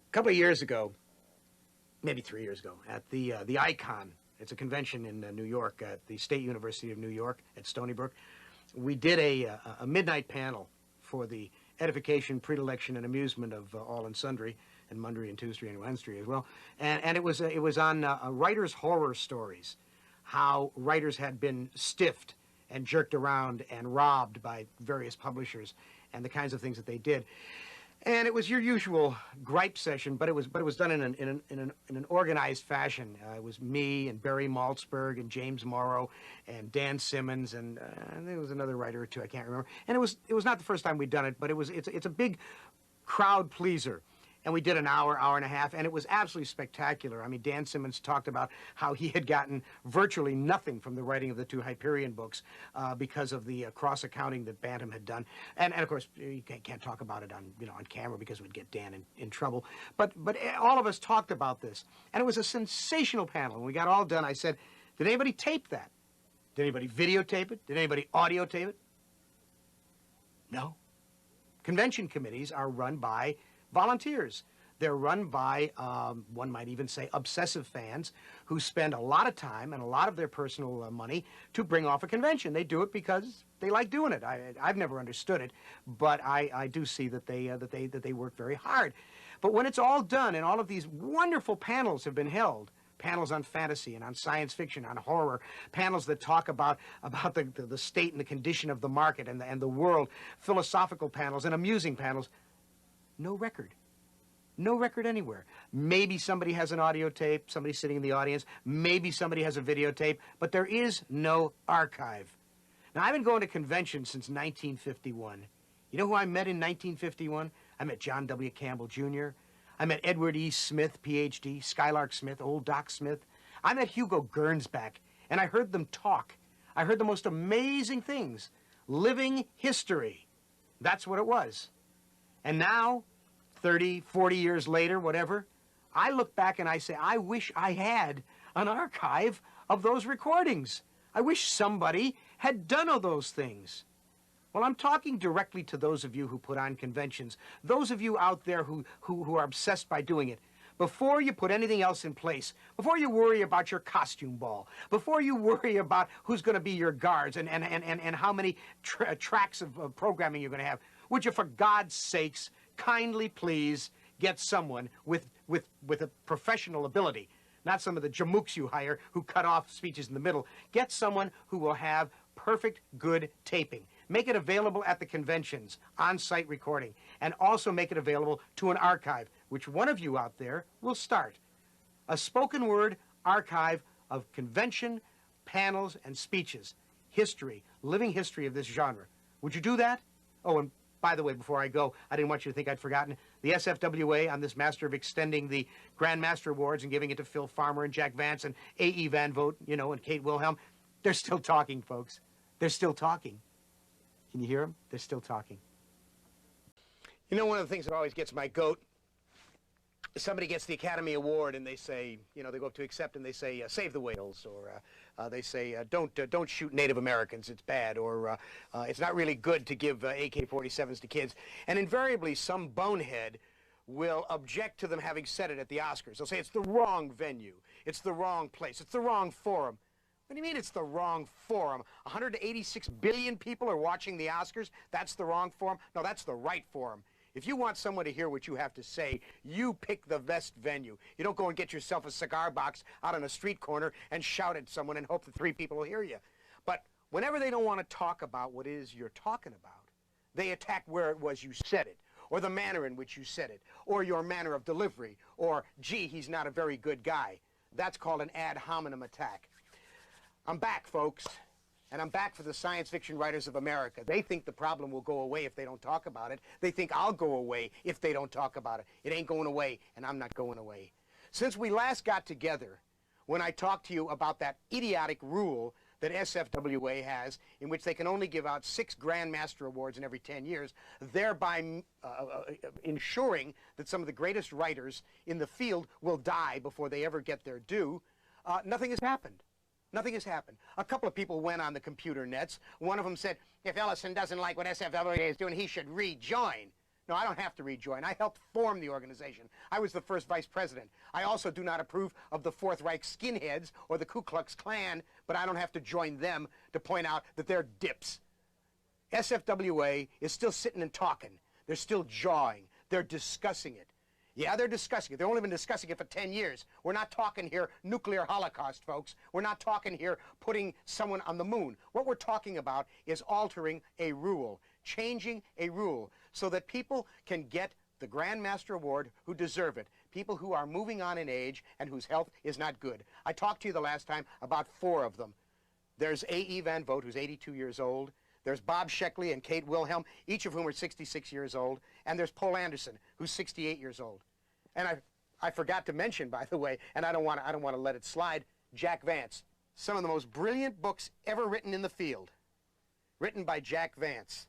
A couple of years ago, maybe 3 years ago, at the Icon, it's a convention in New York at the State University of New York at Stony Brook, we did a midnight panel for the edification, predilection, and amusement of all and sundry, and Monday and Tuesday and Wednesday as well. And it was on writers' horror stories, how writers had been stiffed and jerked around and robbed by various publishers, and the kinds of things that they did. And it was your usual gripe session, but it was done in an organized fashion. It was me and Barry Maltzberg and James Morrow and Dan Simmons and there was another writer or two, I can't remember. And it was not the first time we'd done it, but it's a big crowd pleaser. And we did an hour and a half, and it was absolutely spectacular. I mean, Dan Simmons talked about how he had gotten virtually nothing from the writing of the two Hyperion books because of the cross-accounting that Bantam had done. And of course, you can't talk about it on camera because we'd get Dan in trouble. But all of us talked about this, and it was a sensational panel. When we got all done, I said, did anybody tape that? Did anybody videotape it? Did anybody audio tape it? No. Convention committees are run by volunteers. They're run by, one might even say, obsessive fans who spend a lot of time and a lot of their personal money to bring off a convention. They do it because they like doing it. I've never understood it, but I do see that they work very hard. But when it's all done and all of these wonderful panels have been held, panels on fantasy and on science fiction, on horror, panels that talk about the state and the condition of the market and the world, philosophical panels and amusing panels, no record. No record anywhere. Maybe somebody has an audio tape, somebody sitting in the audience, maybe somebody has a videotape, but there is no archive. Now, I've been going to conventions since 1951. You know who I met in 1951? I met John W. Campbell, Jr. I met Edward E. Smith, Ph.D., Skylark Smith, Old Doc Smith. I met Hugo Gernsback, and I heard them talk. I heard the most amazing things. Living history. That's what it was. And now, 30, 40 years later, whatever, I look back and I say, I wish I had an archive of those recordings. I wish somebody had done all those things. Well, I'm talking directly to those of you who put on conventions, those of you out there who are obsessed by doing it. Before you put anything else in place, before you worry about your costume ball, before you worry about who's going to be your guards and how many tracks of programming you're going to have, would you, for God's sakes, kindly please get someone with a professional ability, not some of the jamooks you hire who cut off speeches in the middle. Get someone who will have perfect, good taping. Make it available at the conventions, on-site recording, and also make it available to an archive, which one of you out there will start. A spoken word archive of convention, panels, and speeches. History, living history of this genre. Would you do that? Oh, and by the way, before I go, I didn't want you to think I'd forgotten. The SFWA, on this master of extending the Grand Master Awards and giving it to Phil Farmer and Jack Vance and A.E. Van Vogt, and Kate Wilhelm, they're still talking, folks. They're still talking. Can you hear them? They're still talking. You know, one of the things that always gets my goat, somebody gets the Academy Award and they say, they go up to accept and they say, save the whales, or they say, don't shoot Native Americans, it's bad, or it's not really good to give AK-47s to kids. And invariably, some bonehead will object to them having said it at the Oscars. They'll say, it's the wrong venue, it's the wrong place, it's the wrong forum. What do you mean it's the wrong forum? 186 billion people are watching the Oscars? That's the wrong forum? No, that's the right forum. If you want someone to hear what you have to say, you pick the best venue. You don't go and get yourself a cigar box out on a street corner and shout at someone and hope that 3 people will hear you. But whenever they don't want to talk about what it is you're talking about, they attack where it was you said it, or the manner in which you said it, or your manner of delivery, or, gee, he's not a very good guy. That's called an ad hominem attack. I'm back, folks. And I'm back for the science fiction writers of America. They think the problem will go away if they don't talk about it. They think I'll go away if they don't talk about it. It ain't going away, and I'm not going away. Since we last got together, when I talked to you about that idiotic rule that SFWA has, in which they can only give out 6 Grand Master Awards in every 10 years, thereby ensuring that some of the greatest writers in the field will die before they ever get their due, nothing has happened. Nothing has happened. A couple of people went on the computer nets. One of them said, if Ellison doesn't like what SFWA is doing, he should rejoin. No, I don't have to rejoin. I helped form the organization. I was the first vice president. I also do not approve of the Fourth Reich skinheads or the Ku Klux Klan, but I don't have to join them to point out that they're dips. SFWA is still sitting and talking. They're still jawing. They're discussing it. Yeah, they're discussing it. They've only been discussing it for 10 years. We're not talking here nuclear holocaust, folks. We're not talking here putting someone on the moon. What we're talking about is altering a rule, changing a rule, so that people can get the Grand Master Award who deserve it, people who are moving on in age and whose health is not good. I talked to you the last time about 4 of them. There's A.E. Van Vogt, who's 82 years old. There's Bob Sheckley and Kate Wilhelm, each of whom are 66 years old. And there's Paul Anderson, who's 68 years old. And I forgot to mention, by the way, and I don't want to let it slide, Jack Vance. Some of the most brilliant books ever written in the field, written by Jack Vance.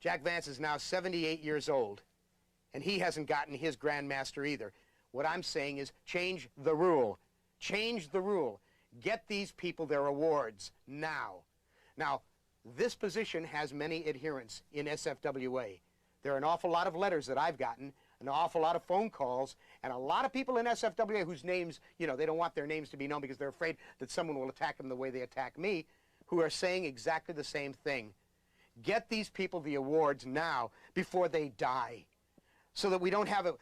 Jack Vance is now 78 years old, and he hasn't gotten his Grand Master either. What I'm saying is change the rule. Change the rule. Get these people their awards now. Now, this position has many adherents in SFWA. There are an awful lot of letters that I've gotten, an awful lot of phone calls, and a lot of people in SFWA whose names, you know, they don't want their names to be known because they're afraid that someone will attack them the way they attack me, who are saying exactly the same thing. Get these people the awards now before they die, so that we don't have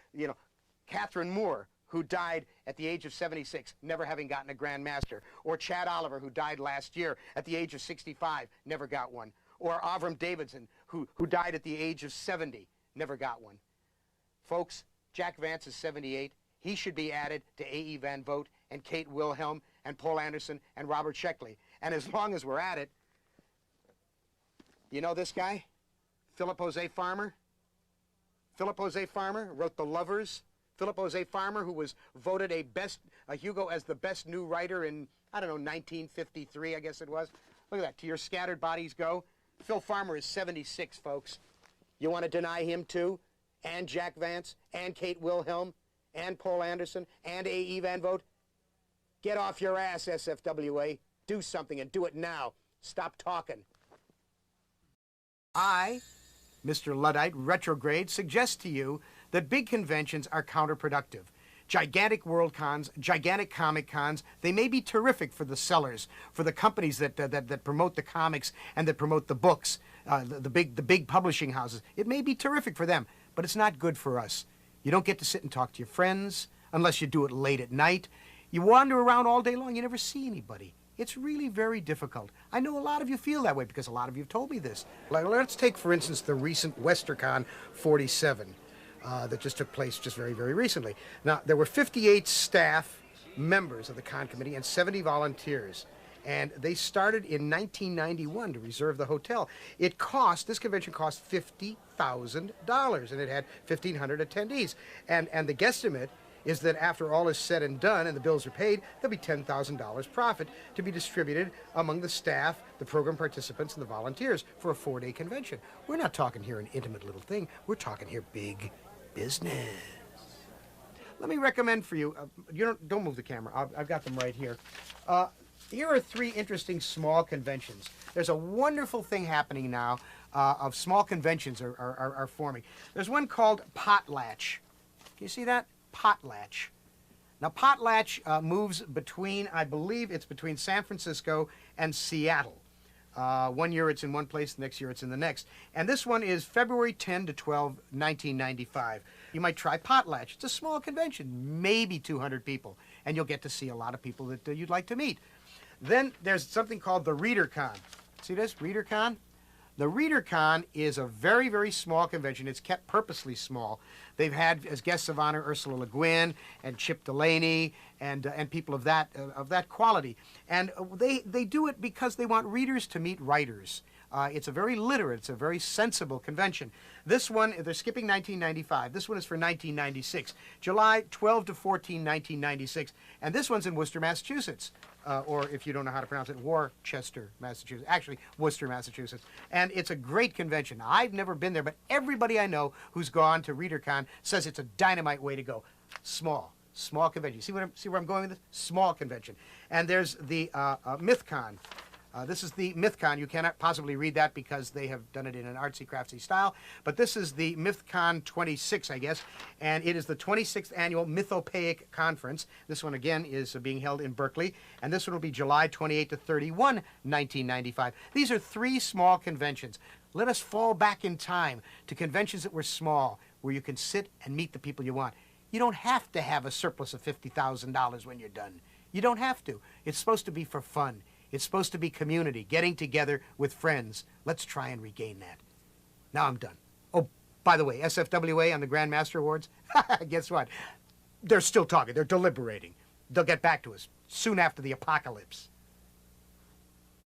Catherine Moore, who died at the age of 76, never having gotten a Grand Master, or Chad Oliver, who died last year at the age of 65, never got one, or Avram Davidson, who died at the age of 70, never got one. Folks, Jack Vance is 78. He should be added to A.E. Van Vogt and Kate Wilhelm and Paul Anderson and Robert Sheckley. And as long as we're at it, you know this guy? Philip Jose Farmer? Philip Jose Farmer wrote The Lovers. Philip Jose Farmer, who was voted a Hugo as the best new writer in, I don't know, 1953, I guess it was. Look at that. To Your Scattered Bodies Go. Phil Farmer is 76, folks. You want to deny him too? And Jack Vance, and Kate Wilhelm, and Paul Anderson, and A.E. Van Vogt? Get off your ass, SFWA. Do something, and do it now. Stop talking. I, Mr. Luddite, retrograde, suggest to you that big conventions are counterproductive. Gigantic world cons, gigantic comic cons, they may be terrific for the sellers, for the companies that promote the comics and that promote the books, the big publishing houses. It may be terrific for them, but it's not good for us. You don't get to sit and talk to your friends unless you do it late at night. You wander around all day long, you never see anybody. It's really very difficult. I know a lot of you feel that way because a lot of you have told me this. Like, let's take, for instance, the recent WesterCon 47 that just took place just very, very recently. Now, there were 58 staff members of the con committee and 70 volunteers. And they started in 1991 to reserve the hotel. This convention cost $50,000, and it had 1,500 attendees. And the guesstimate is that after all is said and done and the bills are paid, there'll be $10,000 profit to be distributed among the staff, the program participants, and the volunteers for a 4-day convention. We're not talking here an intimate little thing. We're talking here big business. Let me recommend for you, don't move the camera. I've got them right here. Here are 3 interesting small conventions. There's a wonderful thing happening now of small conventions are forming. There's one called Potlatch. Can you see that? Potlatch. Now, Potlatch moves between, I believe it's between San Francisco and Seattle. One year it's in one place, the next year it's in the next. And this one is February 10 to 12, 1995. You might try Potlatch. It's a small convention, maybe 200 people, and you'll get to see a lot of people that you'd like to meet. Then there's something called the ReaderCon. See this, ReaderCon? The ReaderCon is a very, very small convention. It's kept purposely small. They've had as guests of honor Ursula Le Guin and Chip Delaney and people of that quality. And they do it because they want readers to meet writers. It's a very literate, it's a very sensible convention. This one, they're skipping 1995. This one is for 1996, July 12 to 14, 1996. And this one's in Worcester, Massachusetts. Or if you don't know how to pronounce it, Worcester, Massachusetts. Actually, Worcester, Massachusetts. And it's a great convention. I've never been there, but everybody I know who's gone to ReaderCon says it's a dynamite way to go. Small convention. See where I'm going with this? Small convention. And there's the MythCon. This is the MythCon. You cannot possibly read that because they have done it in an artsy craftsy style. But this is the MythCon 26, I guess, and it is the 26th annual Mythopoeic Conference. This one again is being held in Berkeley, and this one will be July 28 to 31, 1995. These are 3 small conventions. Let us fall back in time to conventions that were small, where you can sit and meet the people you want. You don't have to have a surplus of $50,000 when you're done. You don't have to. It's supposed to be for fun. It's supposed to be community, getting together with friends. Let's try and regain that. Now I'm done. Oh, by the way, SFWA on the Grand Master Awards, guess what? They're still talking. They're deliberating. They'll get back to us soon after the apocalypse.